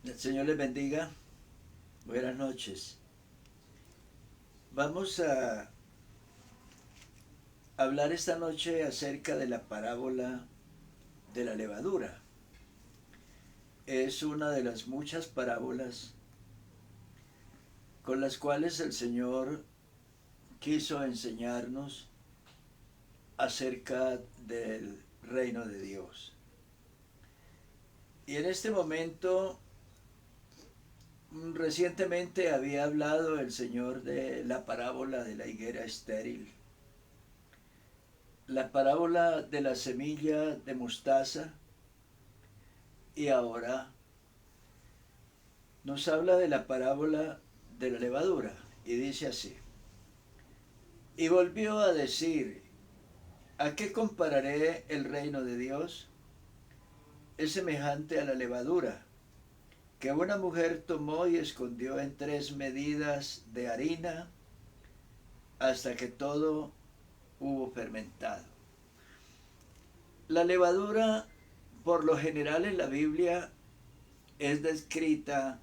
El Señor les bendiga. Buenas noches. Vamos a hablar esta noche acerca de la parábola de la levadura. Es una de las muchas parábolas con las cuales el Señor quiso enseñarnos acerca del reino de Dios. Y en este momento, recientemente había hablado el Señor de la parábola de la higuera estéril, la parábola de la semilla de mostaza, y ahora nos habla de la parábola de la levadura, y dice así: y volvió a decir, ¿a qué compararé el reino de Dios? Es semejante a la levadura, que una mujer tomó y escondió en 3 medidas de harina, hasta que todo hubo fermentado. La levadura, por lo general en la Biblia, es descrita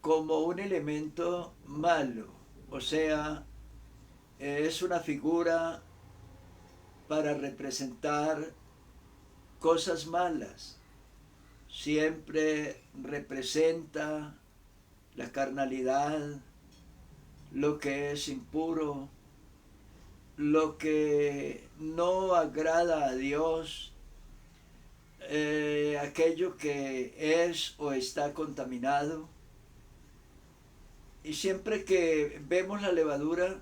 como un elemento malo, o sea, es una figura para representar cosas malas. Siempre representa la carnalidad, lo que es impuro, lo que no agrada a Dios, aquello que es o está contaminado. Y siempre que vemos la levadura,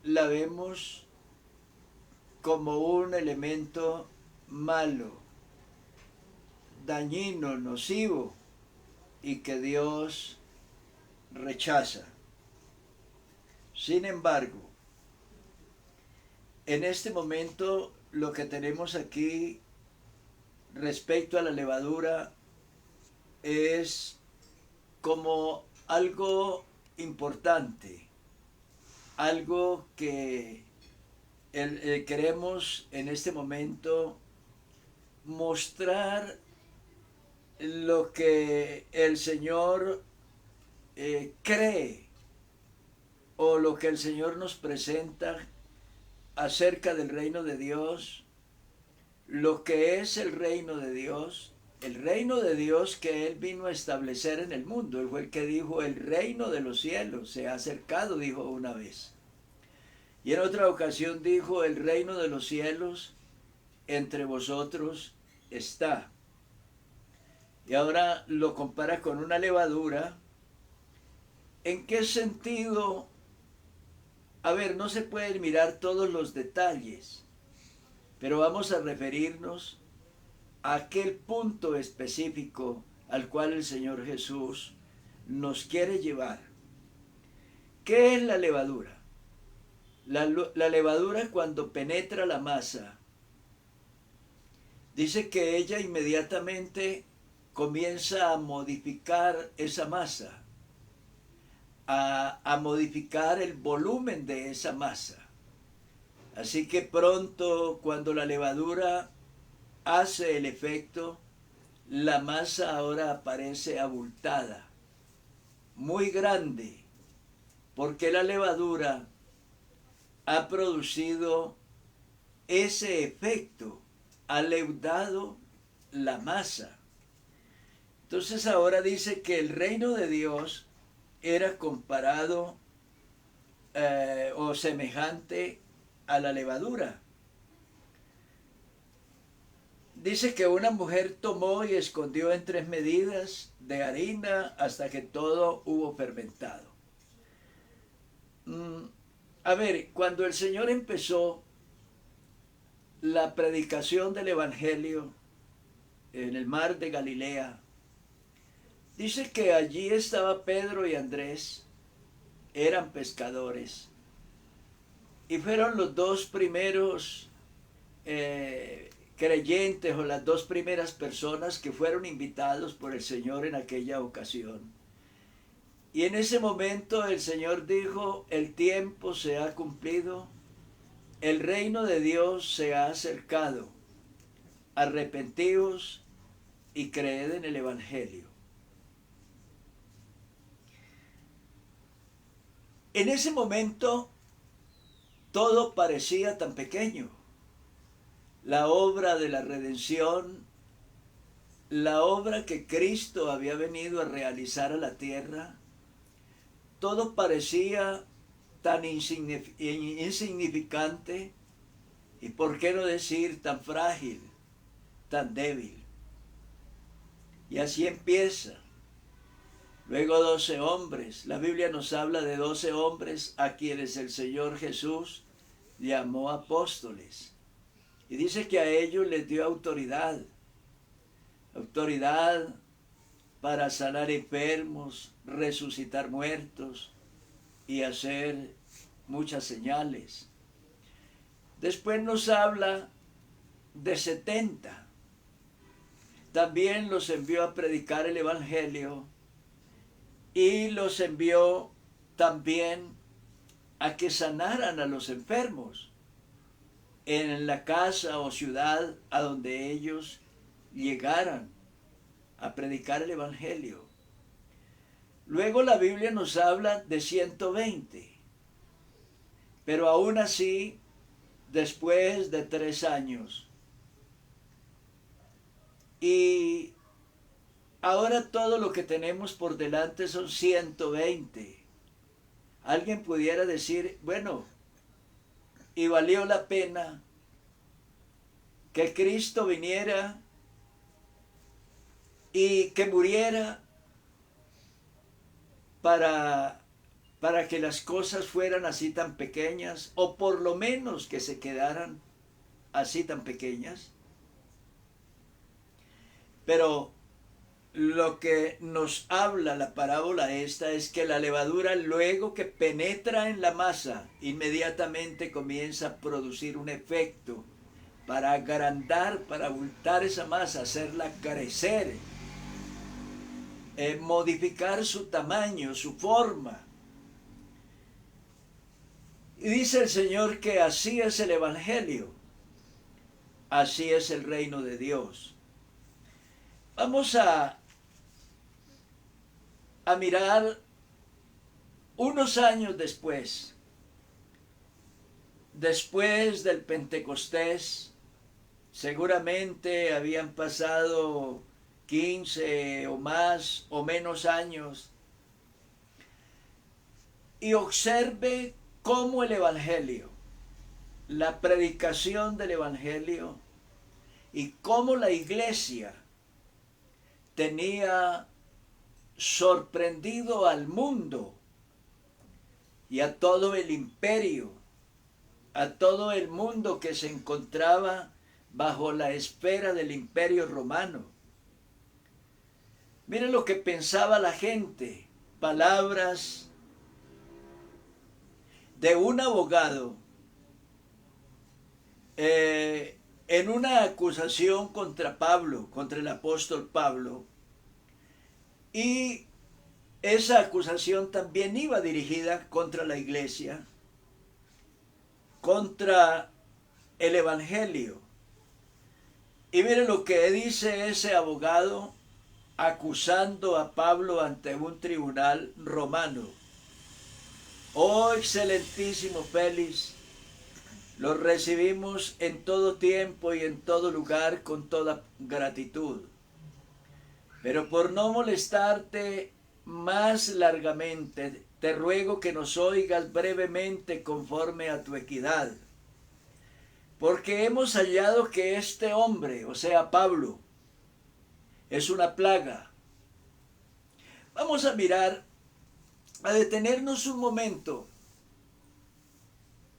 la vemos como un elemento malo, dañino, nocivo, y que Dios rechaza. Sin embargo, en este momento lo que tenemos aquí respecto a la levadura es como algo importante, algo que queremos en este momento mostrar, lo que el Señor cree, o lo que el Señor nos presenta acerca del reino de Dios, lo que es el reino de Dios que Él vino a establecer en el mundo. Él fue el que dijo: el reino de los cielos se ha acercado, dijo una vez. Y en otra ocasión dijo: el reino de los cielos entre vosotros está. Y ahora lo compara con una levadura. ¿En qué sentido? A ver, no se pueden mirar todos los detalles, pero vamos a referirnos a aquel punto específico al cual el Señor Jesús nos quiere llevar. ¿Qué es la levadura? La levadura, cuando penetra la masa, dice que ella inmediatamente comienza a modificar esa masa, a modificar el volumen de esa masa. Así que pronto, cuando la levadura hace el efecto, la masa ahora aparece abultada, muy grande, porque la levadura ha producido ese efecto, ha leudado la masa. Entonces ahora dice que el reino de Dios era comparado o semejante a la levadura. Dice que una mujer tomó y escondió en 3 medidas de harina hasta que todo hubo fermentado. A ver, cuando el Señor empezó la predicación del Evangelio en el mar de Galilea, dice que allí estaba Pedro y Andrés, eran pescadores, y fueron los dos primeros creyentes, o las dos primeras personas que fueron invitados por el Señor en aquella ocasión. Y en ese momento el Señor dijo: el tiempo se ha cumplido, el reino de Dios se ha acercado, arrepentíos y creed en el Evangelio. En ese momento todo parecía tan pequeño. La obra de la redención, la obra que Cristo había venido a realizar a la tierra, todo parecía tan insignificante y, por qué no decir, tan frágil, tan débil. Y así empieza. Luego 12 hombres. La Biblia nos habla de 12 hombres a quienes el Señor Jesús llamó apóstoles. Y dice que a ellos les dio autoridad. Autoridad para sanar enfermos, resucitar muertos y hacer muchas señales. Después nos habla de 70. También los envió a predicar el Evangelio y los envió también a que sanaran a los enfermos en la casa o ciudad a donde ellos llegaran a predicar el Evangelio. Luego la Biblia nos habla de 120, pero aún así, después de 3 años, y ahora todo lo que tenemos por delante son 120. Alguien pudiera decir, bueno, y valió la pena que Cristo viniera y que muriera para que las cosas fueran así tan pequeñas, o por lo menos que se quedaran así tan pequeñas. Pero lo que nos habla la parábola esta es que la levadura, luego que penetra en la masa, inmediatamente comienza a producir un efecto para agrandar, para abultar esa masa, hacerla crecer, modificar su tamaño, su forma. Y dice el Señor que así es el Evangelio, así es el reino de Dios. Vamos a mirar unos años después del Pentecostés. Seguramente habían pasado 15 o más o menos años, y observe cómo el Evangelio, la predicación del Evangelio, y cómo la iglesia tenía sorprendido al mundo y a todo el imperio, a todo el mundo que se encontraba bajo la esfera del imperio romano. Miren lo que pensaba la gente, palabras de un abogado en una acusación contra Pablo, contra el apóstol Pablo, y esa acusación también iba dirigida contra la iglesia, contra el Evangelio. Y miren lo que dice ese abogado acusando a Pablo ante un tribunal romano. Oh excelentísimo Félix, los recibimos en todo tiempo y en todo lugar con toda gratitud. Pero por no molestarte más largamente, te ruego que nos oigas brevemente conforme a tu equidad. Porque hemos hallado que este hombre, o sea Pablo, es una plaga. Vamos a mirar, a detenernos un momento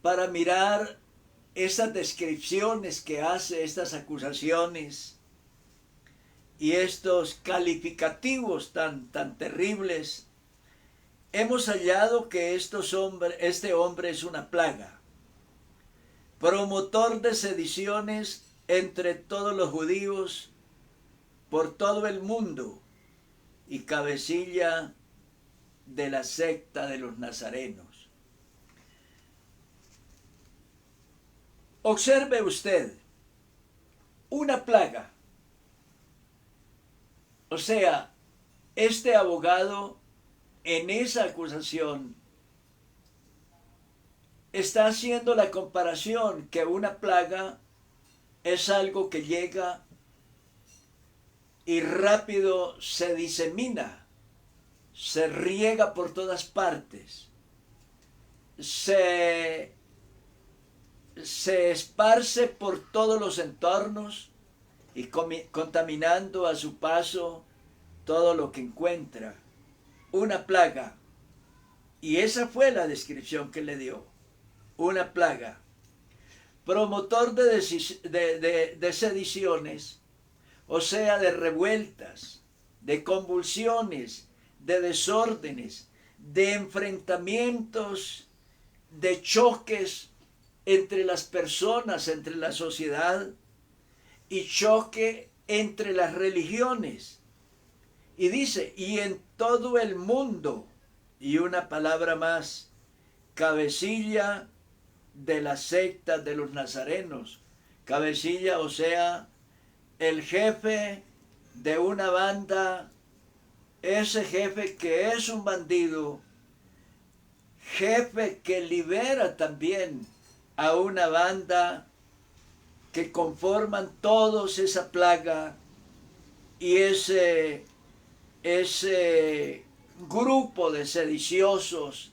para mirar estas descripciones que hace, estas acusaciones y estos calificativos tan terribles. Hemos hallado que este hombre es una plaga, promotor de sediciones entre todos los judíos por todo el mundo y cabecilla de la secta de los nazarenos. Observe usted, una plaga. O sea, este abogado en esa acusación está haciendo la comparación que una plaga es algo que llega y rápido se disemina, se riega por todas partes, se esparce por todos los entornos y contaminando a su paso todo lo que encuentra. Una plaga. Y esa fue la descripción que le dio. Una plaga. Promotor de sediciones, o sea, de revueltas, de convulsiones, de desórdenes, de enfrentamientos, de choques entre las personas, entre la sociedad, y choque entre las religiones. Y dice, y en todo el mundo, y una palabra más, cabecilla de la secta de los nazarenos. Cabecilla, o sea, el jefe de una banda, ese jefe que es un bandido, jefe que libera también a una banda que conforman todos esa plaga y ese grupo de sediciosos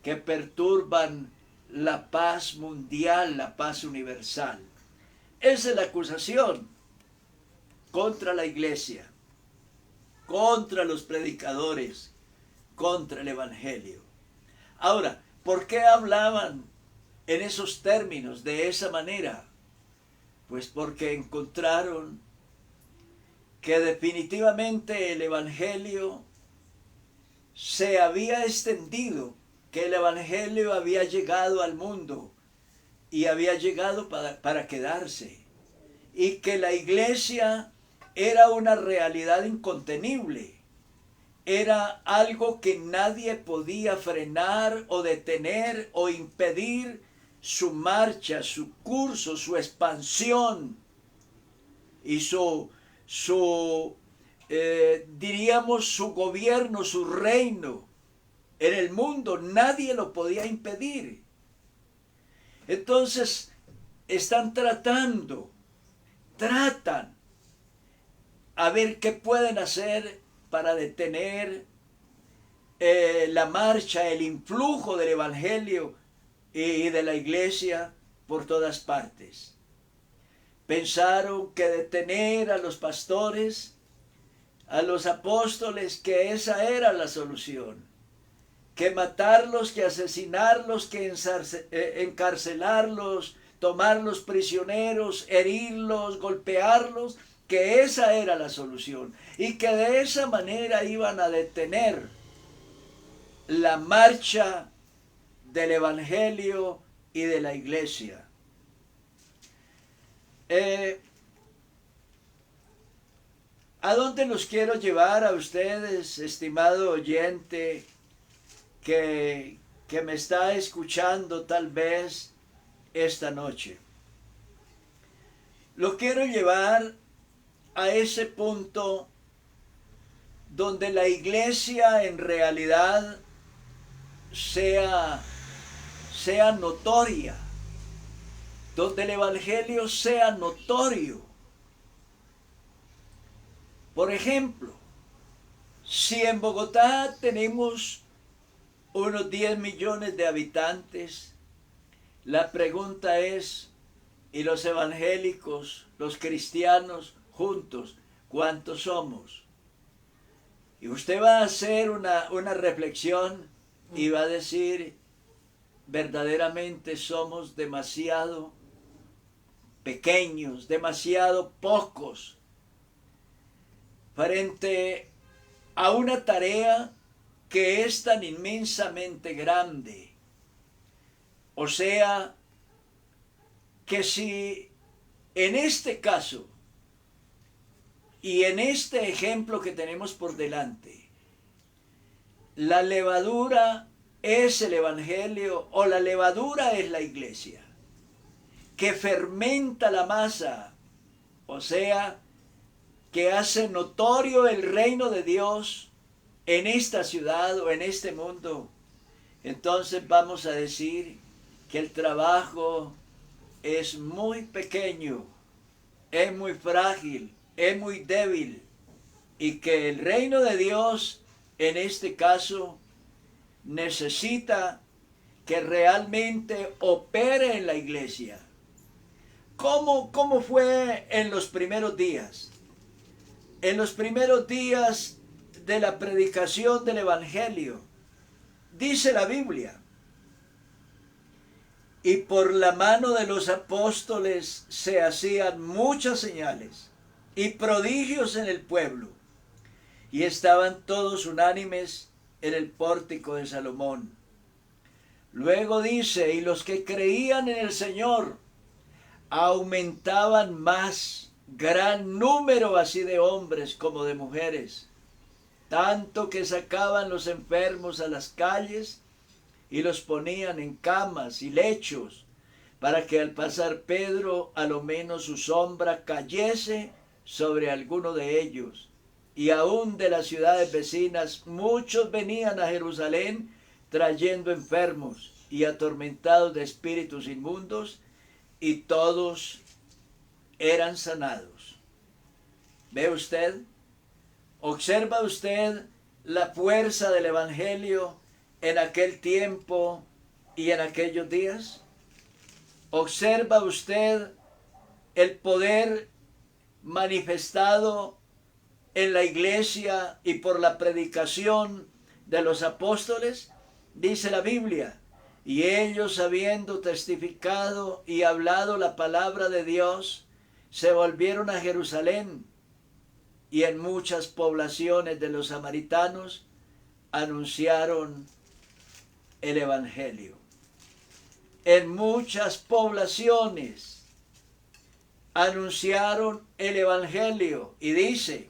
que perturban la paz mundial, la paz universal. Esa es la acusación contra la iglesia, contra los predicadores, contra el evangelio. Ahora, ¿por qué hablaban en esos términos, de esa manera? Pues porque encontraron que definitivamente el evangelio se había extendido, que el evangelio había llegado al mundo y había llegado para quedarse, y que la iglesia era una realidad incontenible, era algo que nadie podía frenar o detener o impedir su marcha, su curso, su expansión y diríamos su gobierno, su reino en el mundo. Nadie lo podía impedir. Entonces tratan a ver qué pueden hacer para detener la marcha, el influjo del evangelio y de la iglesia por todas partes. Pensaron que detener a los pastores, a los apóstoles, que esa era la solución, que matarlos, que asesinarlos, que encarcelarlos, tomarlos prisioneros, herirlos, golpearlos, que esa era la solución, y que de esa manera iban a detener la marcha del evangelio y de la iglesia. ¿A dónde los quiero llevar a ustedes, estimado oyente, que me está escuchando tal vez esta noche? Lo quiero llevar a ese punto donde la iglesia en realidad sea notoria, donde el evangelio sea notorio. Por ejemplo, si en Bogotá tenemos unos 10 millones de habitantes, la pregunta es, ¿y los evangélicos, los cristianos juntos, cuántos somos? Y usted va a hacer una reflexión y va a decir, verdaderamente somos demasiado pequeños, demasiado pocos, frente a una tarea que es tan inmensamente grande. O sea, que si en este caso y en este ejemplo que tenemos por delante, la levadura es el evangelio o la levadura es la iglesia, que fermenta la masa, o sea, que hace notorio el reino de Dios en esta ciudad o en este mundo, entonces vamos a decir que el trabajo es muy pequeño, es muy frágil, es muy débil, y que el reino de Dios en este caso necesita que realmente opere en la iglesia. ¿Cómo fue en los primeros días? En los primeros días de la predicación del Evangelio, dice la Biblia, y por la mano de los apóstoles se hacían muchas señales y prodigios en el pueblo, y estaban todos unánimes en el pórtico de Salomón. Luego dice, y los que creían en el Señor aumentaban más, gran número así de hombres como de mujeres, tanto que sacaban los enfermos a las calles y los ponían en camas y lechos, para que al pasar Pedro a lo menos su sombra cayese sobre alguno de ellos. Y aún de las ciudades vecinas muchos venían a Jerusalén trayendo enfermos y atormentados de espíritus inmundos, y todos eran sanados. ¿Ve usted? ¿Observa usted la fuerza del Evangelio en aquel tiempo y en aquellos días? ¿Observa usted el poder manifestado en la iglesia y por la predicación de los apóstoles? Dice la Biblia, y ellos, habiendo testificado y hablado la palabra de Dios, se volvieron a Jerusalén, y en muchas poblaciones de los samaritanos anunciaron el Evangelio. En muchas poblaciones anunciaron el Evangelio, y dice,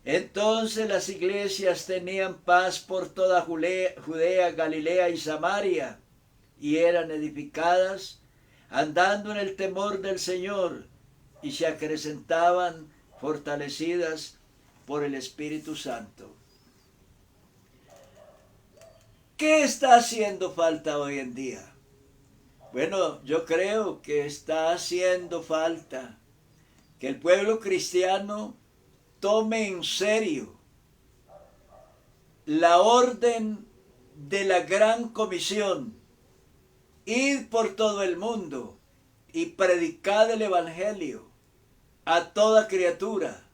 entonces las iglesias tenían paz por toda Judea, Galilea y Samaria, y eran edificadas, andando en el temor del Señor, y se acrecentaban fortalecidas por el Espíritu Santo. ¿Qué está haciendo falta hoy en día? Bueno, yo creo que está haciendo falta que el pueblo cristiano tome en serio la orden de la gran comisión: id por todo el mundo y predicad el Evangelio a toda criatura.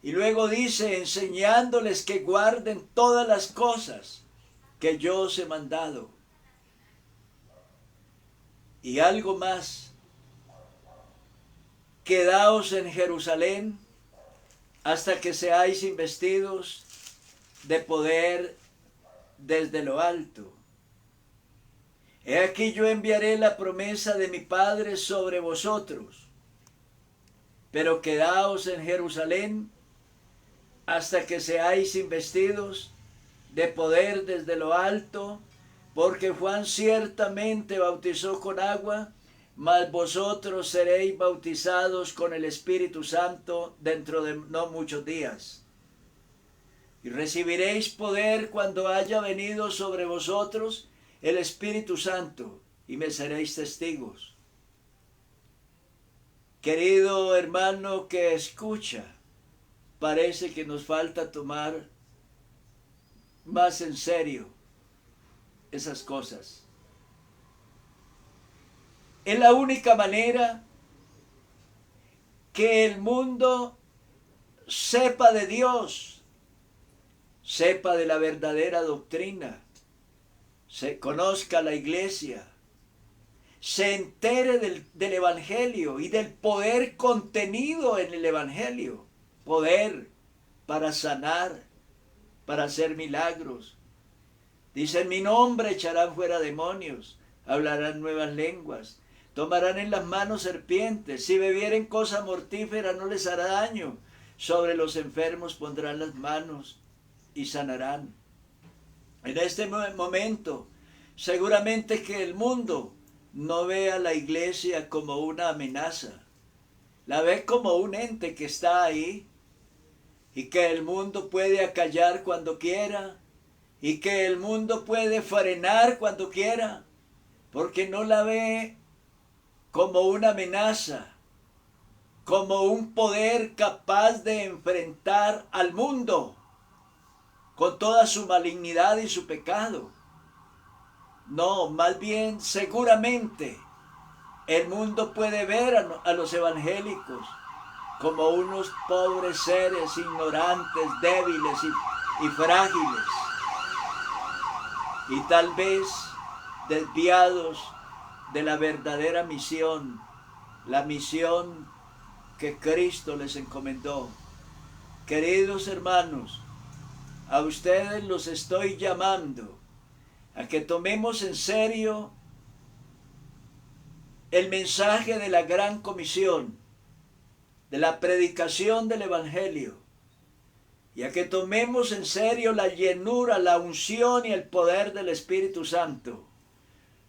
Y luego dice, enseñándoles que guarden todas las cosas que yo os he mandado. Y algo más, quedaos en Jerusalén hasta que seáis investidos de poder desde lo alto. He aquí yo enviaré la promesa de mi Padre sobre vosotros, pero quedaos en Jerusalén hasta que seáis investidos de poder desde lo alto, porque Juan ciertamente bautizó con agua, mas vosotros seréis bautizados con el Espíritu Santo dentro de no muchos días. Y recibiréis poder cuando haya venido sobre vosotros el Espíritu Santo, y me seréis testigos. Querido hermano que escucha, parece que nos falta tomar más en serio esas cosas. Es la única manera que el mundo sepa de Dios, sepa de la verdadera doctrina, se conozca la iglesia, se entere del Evangelio y del poder contenido en el Evangelio. Poder para sanar, para hacer milagros. Dice, en mi nombre echarán fuera demonios, hablarán nuevas lenguas, tomarán en las manos serpientes, si bebieren cosa mortífera no les hará daño, sobre los enfermos pondrán las manos y sanarán. En este momento, seguramente que el mundo no ve a la iglesia como una amenaza, La ve como un ente que está ahí y que el mundo puede acallar cuando quiera y que el mundo puede frenar cuando quiera, porque no la ve como una amenaza, como un poder capaz de enfrentar al mundo con toda su malignidad y su pecado. No, más bien seguramente el mundo puede ver a los evangélicos como unos pobres seres ignorantes, débiles y frágiles, y tal vez desviados de la verdadera misión, la misión que Cristo les encomendó. Queridos hermanos, a ustedes los estoy llamando a que tomemos en serio el mensaje de la gran comisión, de la predicación del Evangelio, y a que tomemos en serio la llenura, la unción y el poder del Espíritu Santo.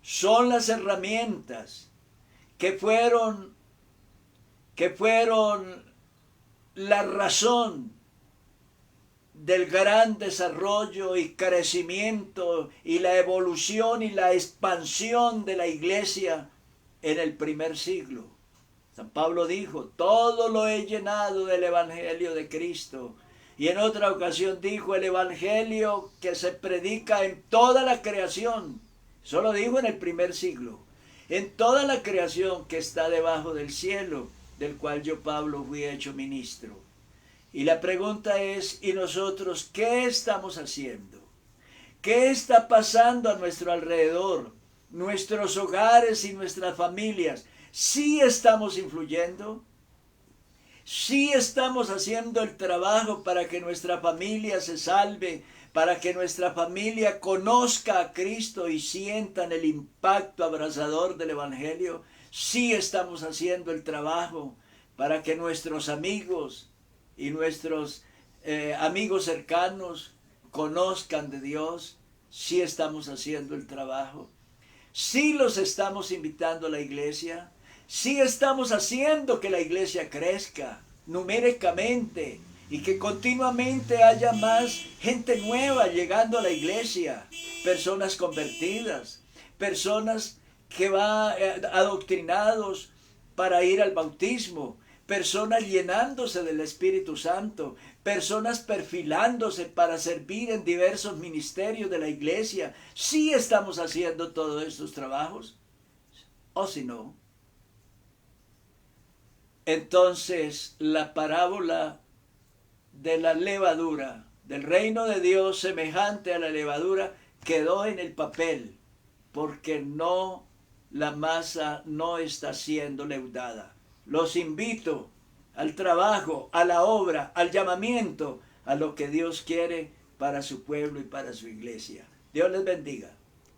Son las herramientas que fueron la razón del gran desarrollo y crecimiento y la evolución y la expansión de la iglesia en el primer siglo. San Pablo dijo, todo lo he llenado del Evangelio de Cristo. Y en otra ocasión dijo, el Evangelio que se predica en toda la creación. Eso lo dijo en el primer siglo. En toda la creación que está debajo del cielo, del cual yo, Pablo, fui hecho ministro. Y la pregunta es, ¿y nosotros qué estamos haciendo? ¿Qué está pasando a nuestro alrededor? Nuestros hogares y nuestras familias. ¿Sí estamos influyendo? ¿Sí estamos haciendo el trabajo para que nuestra familia se salve? Para que nuestra familia conozca a Cristo y sientan el impacto abrasador del Evangelio. ¿Sí estamos haciendo el trabajo para que nuestros amigos y nuestros amigos cercanos conozcan de Dios? ¿Sí estamos haciendo el trabajo? ¿Sí los estamos invitando a la iglesia? ¿Sí estamos haciendo que la iglesia crezca numéricamente y que continuamente haya más gente nueva llegando a la iglesia? Personas convertidas, personas que van adoctrinados para ir al bautismo, personas llenándose del Espíritu Santo, personas perfilándose para servir en diversos ministerios de la iglesia. ¿Sí estamos haciendo todos estos trabajos? ¿O si no? Entonces la parábola de la levadura, del reino de Dios semejante a la levadura, quedó en el papel, porque la masa no está siendo leudada. Los invito al trabajo, a la obra, al llamamiento, a lo que Dios quiere para su pueblo y para su iglesia. Dios les bendiga.